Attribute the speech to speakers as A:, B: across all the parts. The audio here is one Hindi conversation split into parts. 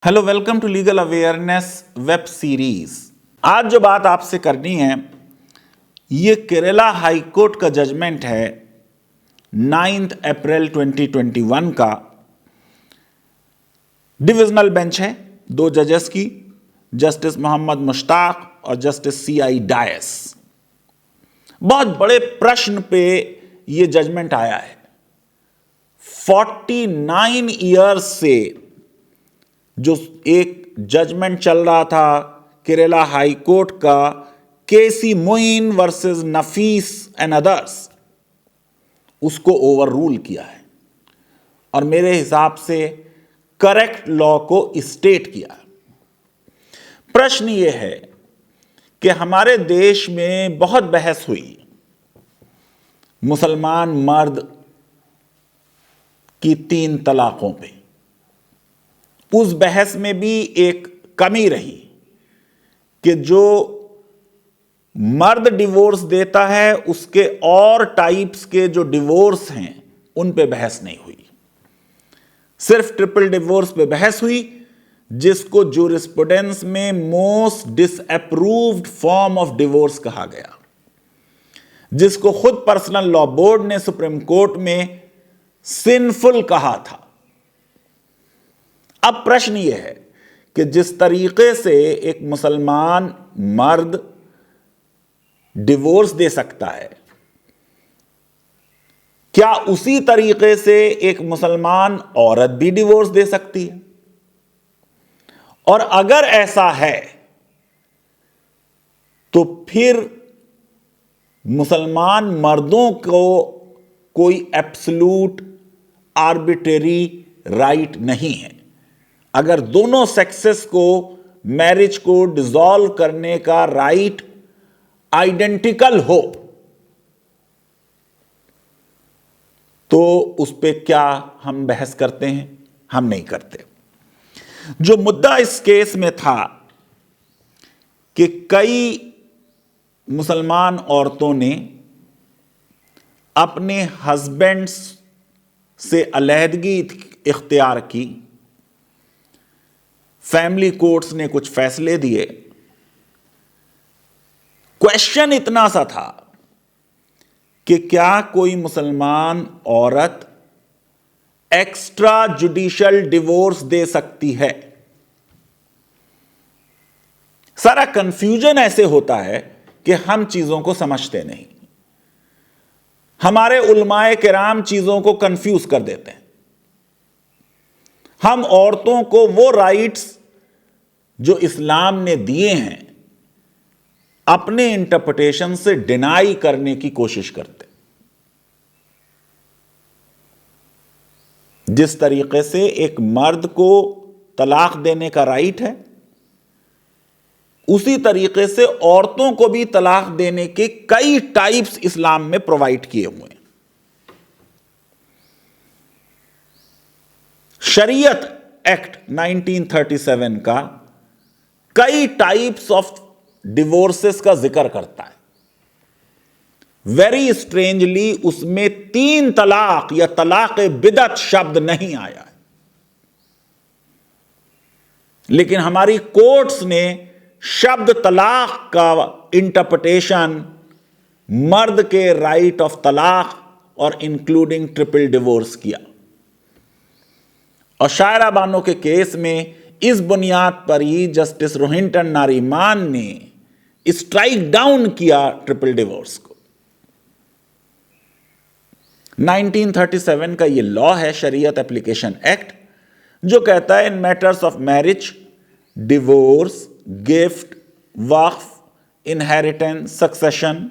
A: Hello, welcome to legal awareness web series. आज जो बात आपसे करनी है, ये केरला हाई कोर्ट का जजमेंट है 9 अप्रैल 2021 का। डिविजनल बेंच है, 2 जजेस की, जस्टिस मोहम्मद मुश्ताक और जस्टिस CI डायस। बहुत बड़े प्रश्न पे ये जजमेंट आया है। 49 ईयर्स से जो एक जजमेंट चल रहा था केरला हाई कोर्ट का, KC Moin versus Nafees and others, उसको ओवर रूल किया है और मेरे हिसाब से करेक्ट लॉ को स्टेट किया है। प्रश्न यह है कि हमारे देश में बहुत बहस हुई मुसलमान मर्द की 3 तलाकों पे। उस बहस में भी एक कमी रही कि जो मर्द डिवोर्स देता है उसके और टाइप्स के जो डिवोर्स हैं उन पे बहस नहीं हुई। सिर्फ ट्रिपल डिवोर्स पे बहस हुई, जिसको जूरिस्प्रूडेंस में most disapproved form of divorce कहा गया, जिसको खुद पर्सनल लॉ बोर्ड ने सुप्रीम कोर्ट में सिंफुल कहा था। अब प्रश्न यह है कि जिस तरीके से एक मुसलमान मर्द डिवोर्स दे सकता है, क्या उसी तरीके से एक मुसलमान औरत भी डिवोर्स दे सकती है? और अगर ऐसा है तो फिर मुसलमान मर्दों को कोई एब्सोल्यूट आर्बिट्रेरी राइट नहीं है। अगर दोनों सेक्सेस को मैरिज को डिसॉल्व करने का राइट आइडेंटिकल हो तो उस पे क्या हम बहस करते हैं? हम नहीं करते। जो मुद्दा इस केस में था कि कई मुसलमान औरतों ने अपने हस्बैंड्स से अलहदगी इख्तियार की, फैमिली कोर्ट्स ने कुछ फैसले दिए। क्वेश्चन इतना सा था कि क्या कोई मुसलमान औरत एक्स्ट्रा जुडिशियल डिवोर्स दे सकती है? सारा कंफ्यूजन ऐसे होता है कि हम चीजों को समझते नहीं। हमारे उलमाए किराम चीजों को कंफ्यूज कर देते हैं। हम औरतों को वो राइट्स जो इस्लाम ने दिए हैं अपने इंटरप्रिटेशन से डिनाई करने की कोशिश करते। जिस तरीके से एक मर्द को तलाक देने का राइट है, उसी तरीके से औरतों को भी तलाक देने के कई टाइप्स इस्लाम में प्रोवाइड किए हुए हैं। शरीयत एक्ट 1937 का कई टाइप्स ऑफ डिवोर्सेस का जिक्र करता है। वेरी स्ट्रेंजली उसमें 3 तलाक या तलाक बिदअत शब्द नहीं आया है, लेकिन हमारी कोर्ट्स ने शब्द तलाक का इंटरप्रिटेशन मर्द के राइट ऑफ तलाक और इंक्लूडिंग ट्रिपल डिवोर्स किया। और शायरा बानो के केस में इस बुनियाद पर ही जस्टिस रोहिंटन नारीमान ने स्ट्राइक डाउन किया ट्रिपल डिवोर्स को। 1937 का ये लॉ है, शरीयत एप्लीकेशन एक्ट, जो कहता है in matters of marriage, divorce, gift, waqf, inheritance, succession,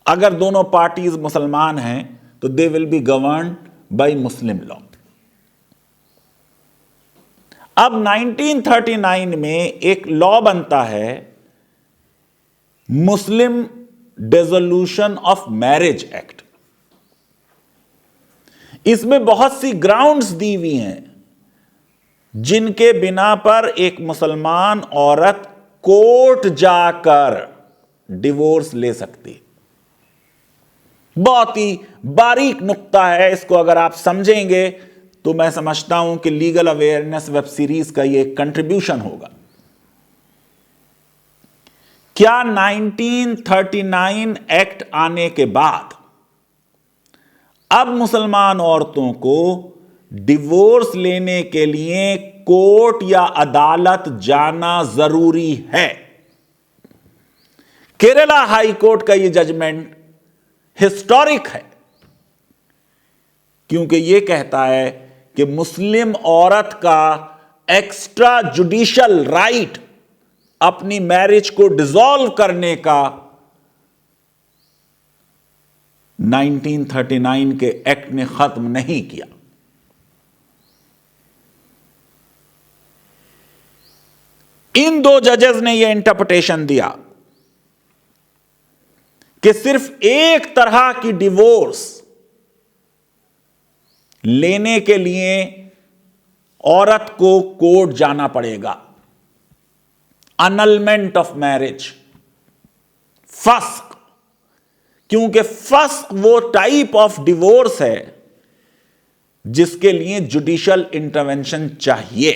A: अगर दोनों पार्टीज मुसलमान हैं तो they will be governed by Muslim law. अब 1939 में एक लॉ बनता है, Muslim dissolution of marriage act. इसमें बहुत सी ग्राउंड्स दी हुई हैं जिनके बिना पर एक मुसलमान औरत कोर्ट जाकर डिवोर्स ले सकती। बहुत ही बारीक नुक्ता है, इसको अगर आप समझेंगे तो मैं समझता हूं कि लीगल अवेयरनेस वेब सीरीज का ये एक कंट्रीब्यूशन होगा। क्या 1939 एक्ट आने के बाद अब मुसलमान औरतों को डिवोर्स लेने के लिए कोर्ट या अदालत जाना जरूरी है? केरला हाई कोर्ट का यह जजमेंट हिस्टोरिक है, क्योंकि यह कहता है कि मुस्लिम औरत का एक्स्ट्रा जुडिशियल राइट अपनी मैरिज को डिसॉल्व करने का 1939 के एक्ट ने खत्म नहीं किया। इन दो जजेस ने यह इंटरप्रिटेशन दिया कि सिर्फ एक तरह की डिवोर्स लेने के लिए औरत को कोर्ट जाना पड़ेगा, annulment ऑफ मैरिज, फस्क। क्योंकि फस्क वो टाइप ऑफ डिवोर्स है जिसके लिए जुडिशियल इंटरवेंशन चाहिए।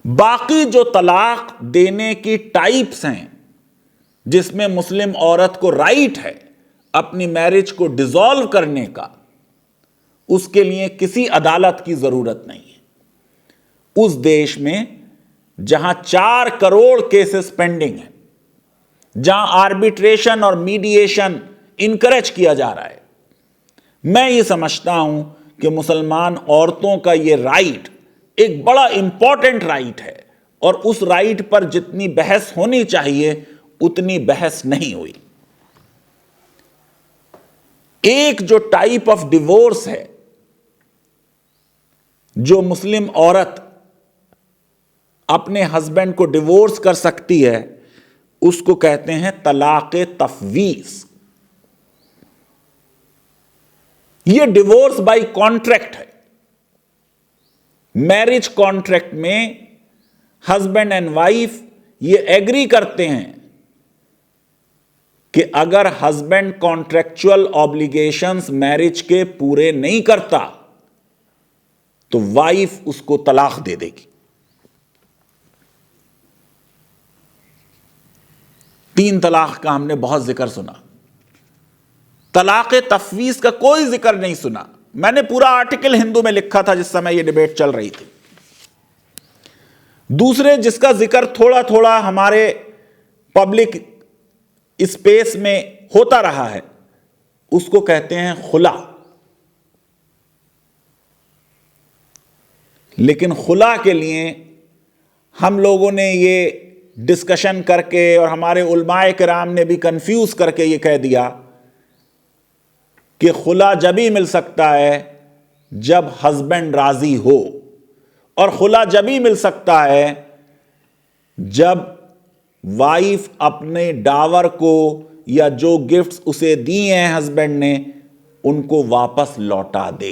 A: बाकी जो तलाक देने की टाइप्स हैं जिसमें मुस्लिम औरत को राइट है अपनी मैरिज को डिसॉल्व करने का, उसके लिए किसी अदालत की जरूरत नहीं है। उस देश में जहां 4 करोड़ केसेस पेंडिंग हैं, जहां आर्बिट्रेशन और मीडिएशन इनकरेज किया जा रहा है, मैं ये समझता हूं कि मुसलमान औरतों का ये राइट एक बड़ा इंपॉर्टेंट राइट है, और उस राइट पर जितनी बहस होनी चाहिए उतनी बहस नहीं हुई। एक जो टाइप ऑफ डिवोर्स है जो मुस्लिम औरत अपने हस्बैंड को डिवोर्स कर सकती है, उसको कहते हैं तलाक़ तफवीज़। यह डिवोर्स बाय कॉन्ट्रैक्ट है। मैरिज कॉन्ट्रैक्ट में हस्बैंड एंड वाइफ ये एग्री करते हैं कि अगर हस्बैंड कॉन्ट्रैक्चुअल ऑब्लिगेशंस मैरिज के पूरे नहीं करता तो वाइफ उसको तलाक दे देगी। 3 तलाक का हमने बहुत जिक्र सुना, तलाक़ तफवीज़ का कोई जिक्र नहीं सुना। मैंने पूरा आर्टिकल हिंदू में लिखा था जिस समय यह डिबेट चल रही थी। दूसरे जिसका जिक्र थोड़ा थोड़ा हमारे पब्लिक स्पेस में होता रहा है, उसको कहते हैं खुला। लेकिन खुला के लिए हम लोगों ने ये डिस्कशन करके और हमारे उलमाए किराम ने भी कंफ्यूज करके ये कह दिया कि खुला जब ही मिल सकता है जब हस्बैंड राजी हो, और खुला जब ही मिल सकता है जब वाइफ अपने डावर को या जो गिफ्ट्स उसे दिए हैं हस्बैंड ने उनको वापस लौटा दे।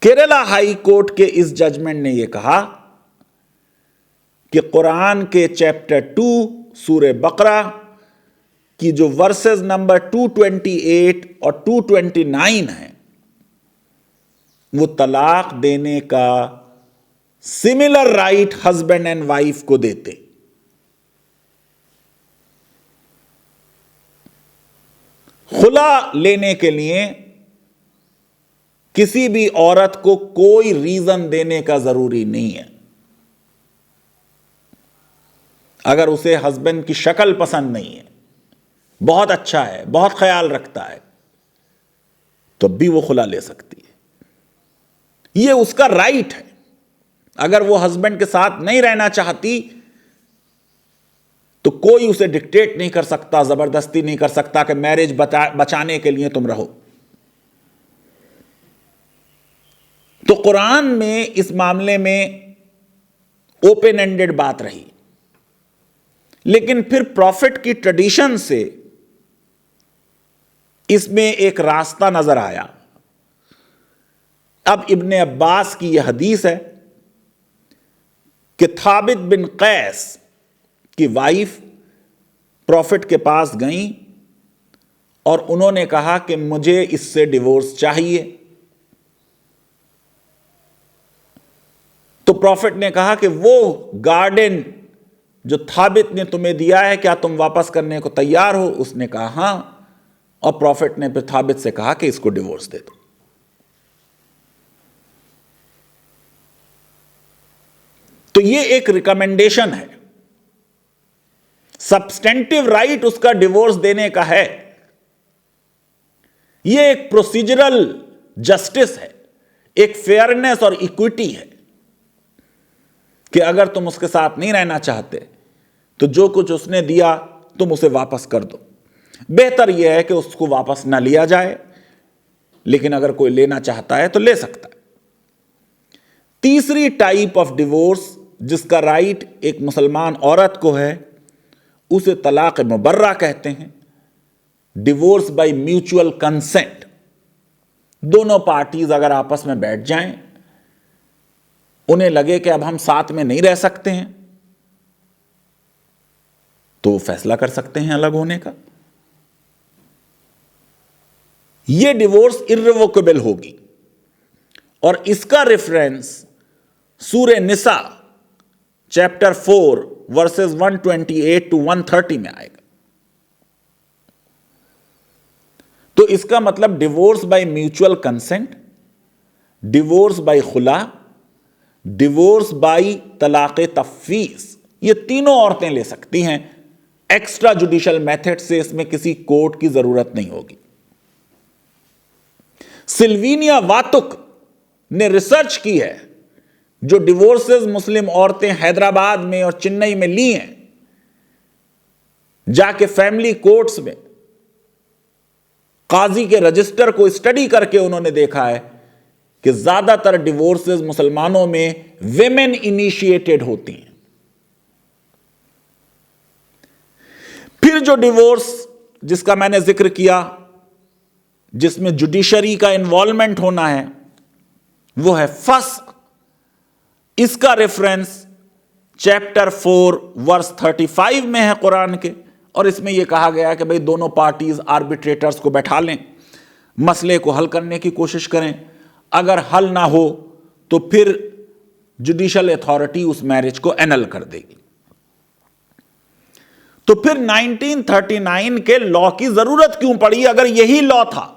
A: केरला हाई कोर्ट के इस जजमेंट ने यह कहा कि कुरान के चैप्टर 2 सूरह बकरा की जो वर्सेस नंबर 228 और 229 है, वो तलाक देने का similar right husband and wife को देते। खुला लेने के लिए किसी भी औरत को कोई रीजन देने का जरूरी नहीं है। अगर उसे हस्बैंड की शक्ल पसंद नहीं है, बहुत अच्छा है, बहुत ख्याल रखता है, तो भी वो खुला ले सकती है। ये उसका राइट है। अगर वो हस्बैंड के साथ नहीं रहना चाहती तो कोई उसे डिक्टेट नहीं कर सकता, जबरदस्ती नहीं कर सकता कि मैरिज बचाने के लिए तुम रहो। तो कुरान में इस मामले में ओपन एंडेड बात रही, लेकिन फिर प्रॉफिट की ट्रेडिशन से इसमें एक रास्ता नजर आया। अब इब्ने अब्बास की यह हदीस है कि थाबित बिन कैस की वाइफ प्रॉफिट के पास गई और उन्होंने कहा कि मुझे इससे डिवोर्स चाहिए। तो प्रॉफिट ने कहा कि वो गार्डन जो थाबित ने तुम्हें दिया है, क्या तुम वापस करने को तैयार हो? उसने कहा हां। और प्रॉफिट ने फिर थाबित से कहा कि इसको डिवोर्स दे दो। तो ये एक रिकमेंडेशन है, सब्सटेंटिव राइट उसका डिवोर्स देने का है। ये एक प्रोसीजरल जस्टिस है, एक फेयरनेस और इक्विटी है कि अगर तुम उसके साथ नहीं रहना चाहते तो जो कुछ उसने दिया तुम उसे वापस कर दो। बेहतर यह है कि उसको वापस ना लिया जाए, लेकिन अगर कोई लेना चाहता है तो ले सकता है। तीसरी टाइप ऑफ डिवोर्स जिसका राइट एक मुसलमान औरत को है, उसे तलाक मुबर्रा कहते हैं, डिवोर्स बाय म्यूचुअल कंसेंट। दोनों पार्टीज अगर आपस में बैठ जाएं, उन्हें लगे कि अब हम साथ में नहीं रह सकते हैं, तो फैसला कर सकते हैं अलग होने का। यह डिवोर्स इर्रिवोकेबल होगी और इसका रेफरेंस सूरह निसा चैप्टर 4 वर्सेस 128 to 130 में आएगा। तो इसका मतलब divorce by mutual consent, divorce by खुला, डिवोर्स बाय तलाक तफवीज, ये तीनों औरतें ले सकती हैं एक्स्ट्रा जुडिशियल मेथड से। इसमें किसी कोर्ट की जरूरत नहीं होगी। सिल्वीनिया वातुक ने रिसर्च की है, जो डिवोर्सेस मुस्लिम औरतें हैदराबाद में और चेन्नई में ली हैं, जाके फैमिली कोर्ट्स में काजी के रजिस्टर को स्टडी करके उन्होंने देखा है कि ज्यादातर डिवोर्सेस मुसलमानों में विमेन इनिशिएटेड होती हैं। फिर जो डिवोर्स जिसका मैंने जिक्र किया, जिसमें जुडिशरी का इन्वॉल्वमेंट होना है, वो है फस्क। इसका रेफरेंस चैप्टर 4 वर्स 35 में है कुरान के, और इसमें यह कहा गया है कि भाई दोनों पार्टीज आर्बिट्रेटर्स को बैठा लें, मसले को हल करने की कोशिश करें। अगर हल ना हो तो फिर जुडिशियल अथॉरिटी उस मैरिज को एनल कर देगी। तो फिर 1939 के लॉ की जरूरत क्यों पड़ी? अगर यही लॉ था,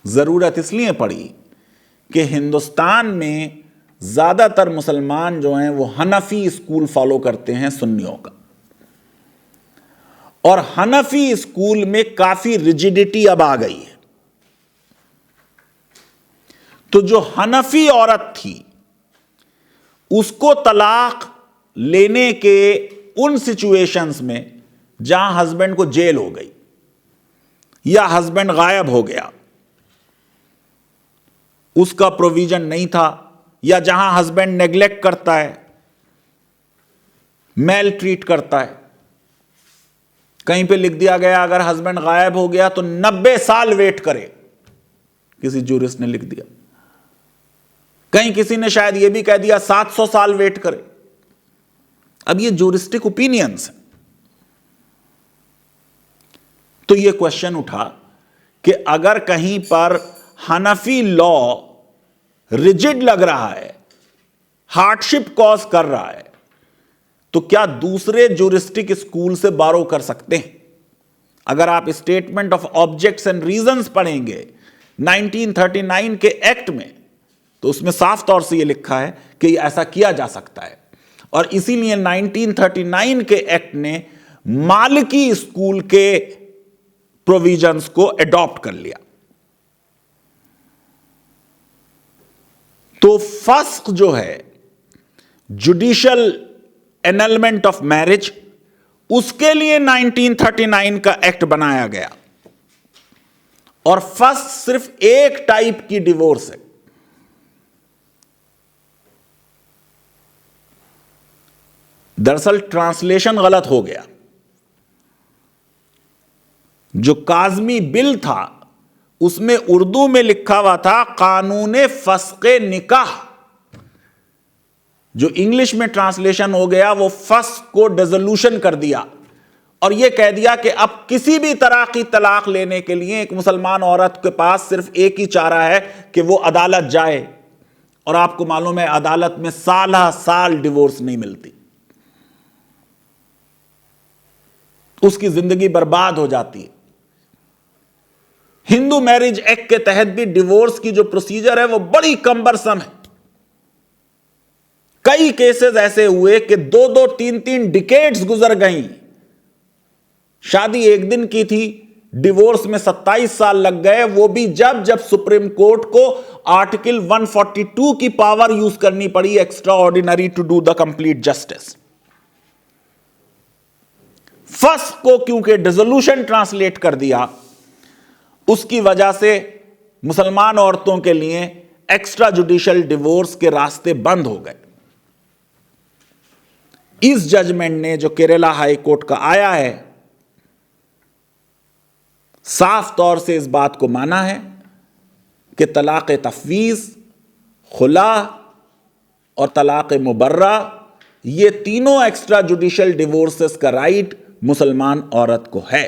A: जरूरत इसलिए पड़ी कि हिंदुस्तान में ज्यादातर मुसलमान जो हैं वो हनफी स्कूल फॉलो करते हैं सुन्नियों का, और हनफी स्कूल में काफी रिजिडिटी अब आ गई है। तो जो हनफी औरत थी उसको तलाक लेने के उन सिचुएशंस में जहां हस्बैंड को जेल हो गई या हस्बैंड गायब हो गया, उसका प्रोविजन नहीं था, या जहां हस्बैंड नेग्लेक्ट करता है, मेल ट्रीट करता है। कहीं पे लिख दिया गया अगर हस्बैंड गायब हो गया तो 90 साल वेट करे, किसी जूरिस्ट ने लिख दिया। कहीं किसी ने शायद यह भी कह दिया 700 साल वेट करे। अब ये जूरिस्टिक ओपिनियंस है। तो यह क्वेश्चन उठा कि अगर कहीं पर हनफी लॉ रिजिड लग रहा है, हार्डशिप कॉज कर रहा है, तो क्या दूसरे जूरिस्टिक स्कूल से बारो कर सकते हैं? अगर आप statement of objects and reasons पढ़ेंगे 1939 के एक्ट में, तो उसमें साफ तौर से यह लिखा है कि ऐसा किया जा सकता है। और इसीलिए 1939 के एक्ट ने मालिकी स्कूल के प्रोविजंस को एडॉप्ट कर लिया। तो फस्क जो है, जुडिशियल एनलमेंट ऑफ मैरिज, उसके लिए 1939 का एक्ट बनाया गया। और फस्क सिर्फ एक टाइप की डिवोर्स है। दरअसल ट्रांसलेशन गलत हो गया। जो काज़मी बिल था उसमें उर्दू में लिखा हुआ था कानून फस्क़े निकाह। जो इंग्लिश में ट्रांसलेशन हो गया वो फस्क को डिसोल्यूशन कर दिया और यह कह दिया कि अब किसी भी तरह की तलाक लेने के लिए एक मुसलमान औरत के पास सिर्फ एक ही चारा है कि वो अदालत जाए और आपको मालूम है अदालत में साल डिवोर्स नहीं मिलती, उसकी जिंदगी बर्बाद हो जाती है। हिंदू मैरिज एक्ट के तहत भी डिवोर्स की जो प्रोसीजर है वो बड़ी कम्बरसम है। कई केसेस ऐसे हुए कि 2-2, 3-3 डिकेड्स गुजर गई, शादी एक दिन की थी, डिवोर्स में 27 साल लग गए, वो भी जब सुप्रीम कोर्ट को आर्टिकल 142 की पावर यूज करनी पड़ी, extraordinary to do the complete justice. First को क्योंकि डिसोल्यूशन ट्रांसलेट कर दिया, उसकी वजह से मुसलमान औरतों के लिए एक्स्ट्रा जुडिशियल डिवोर्स के रास्ते बंद हो गए। इस जजमेंट ने जो केरला हाई कोर्ट का आया है, साफ तौर से इस बात को माना है कि तलाक तफवीज, खुला और तलाक मुबर्रा, ये तीनों एक्स्ट्रा जुडिशियल डिवोर्सेस का राइट मुसलमान औरत को है।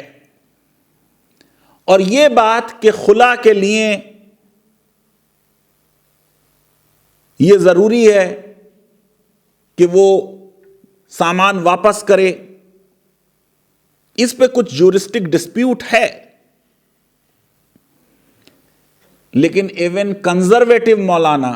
A: और यह बात कि खुला के लिए यह जरूरी है कि वो सामान वापस करे, इस पे कुछ ज्यूरिस्टिक डिस्प्यूट है, लेकिन इवन कंजर्वेटिव मौलाना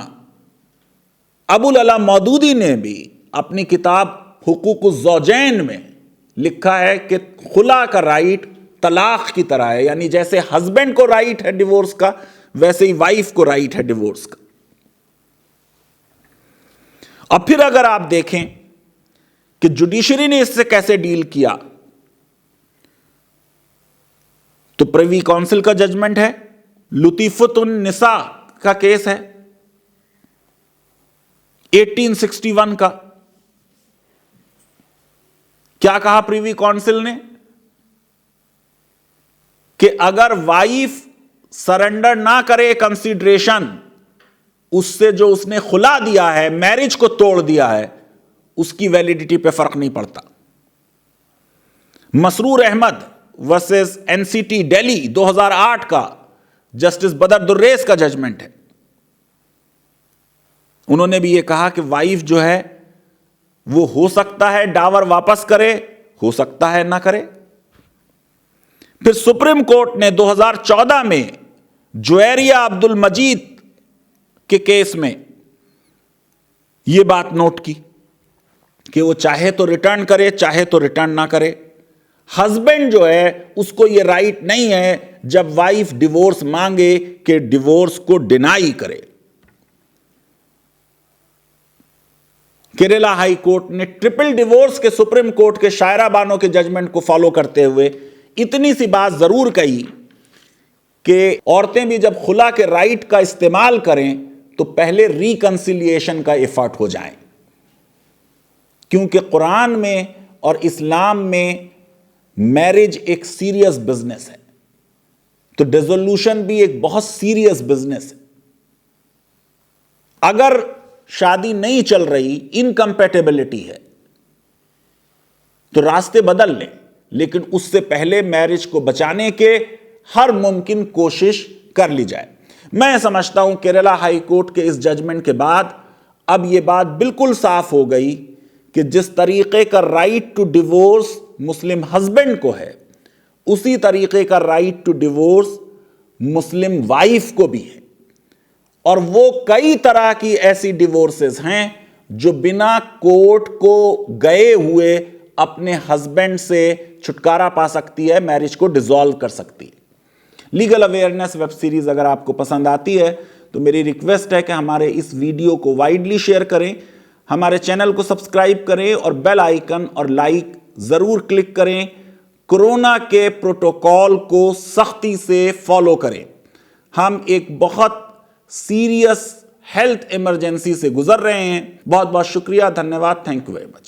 A: अबुल अला मौदूदी ने भी अपनी किताब हुकूकुज़ ज़ौजैन में लिखा है कि खुला का राइट तलाक की तरह है, यानी जैसे हस्बैंड को राइट है डिवोर्स का, वैसे ही वाइफ को राइट है डिवोर्स का। अब फिर अगर आप देखें कि जुडिशरी ने इससे कैसे डील किया, तो प्रिवी काउंसिल का जजमेंट है, लुतीफुतुन निसा का केस है 1861 का। क्या कहा प्रिवी काउंसिल ने कि अगर वाइफ सरेंडर ना करे कंसीडरेशन, उससे जो उसने खुला दिया है, मैरिज को तोड़ दिया है, उसकी वैलिडिटी पे फर्क नहीं पड़ता। मसरूर अहमद वर्सेस एनसीटी दिल्ली 2008 का जस्टिस बदर दुर्रेस का जजमेंट है। उन्होंने भी यह कहा कि वाइफ जो है वो हो सकता है डावर वापस करे, हो सकता है ना करे। फिर सुप्रीम कोर्ट ने 2014 में जुएरिया अब्दुल मजीद के केस में यह बात नोट की कि वो चाहे तो रिटर्न करे, चाहे तो रिटर्न ना करे। हस्बैंड जो है उसको ये राइट नहीं है जब वाइफ डिवोर्स मांगे कि डिवोर्स को डिनाई करे। केरला हाई कोर्ट ने ट्रिपल डिवोर्स के सुप्रीम कोर्ट के शायरा बानो के जजमेंट को फॉलो करते हुए इतनी सी बात जरूर कही कि औरतें भी जब खुला के राइट का इस्तेमाल करें तो पहले रिकंसिलिएशन का एफर्ट हो जाए, क्योंकि कुरान में और इस्लाम में मैरिज एक सीरियस बिजनेस है, तो डिसोल्यूशन भी एक बहुत सीरियस बिजनेस है। अगर शादी नहीं चल रही, इनकम्पैटिबिलिटी है, तो रास्ते बदल लें, लेकिन उससे पहले मैरिज को बचाने के हर मुमकिन कोशिश कर ली जाए। मैं समझता हूं केरला हाई कोर्ट के इस जजमेंट के बाद अब यह बात बिल्कुल साफ हो गई कि जिस तरीके का right to divorce Muslim husband को है, उसी तरीके का right to divorce Muslim wife को भी है। और वो कई तरह की ऐसी डिवोर्सेस हैं जो बिना कोर्ट को गए हुए अपने हस्बैंड से छुटकारा पा सकती है, मैरिज को डिसॉल्व कर सकती है। लीगल अवेयरनेस वेब सीरीज अगर आपको पसंद आती है तो मेरी रिक्वेस्ट है कि हमारे इस वीडियो को वाइडली शेयर करें, हमारे चैनल को सब्सक्राइब करें और बेल आइकन और लाइक जरूर क्लिक करें। कोरोना के प्रोटोकॉल को सख्ती से फॉलो करें। हम एक बहुत सीरियस हेल्थ इमरजेंसी से गुजर रहे हैं। बहुत बहुत शुक्रिया, धन्यवाद, थैंक यू वेरी मच।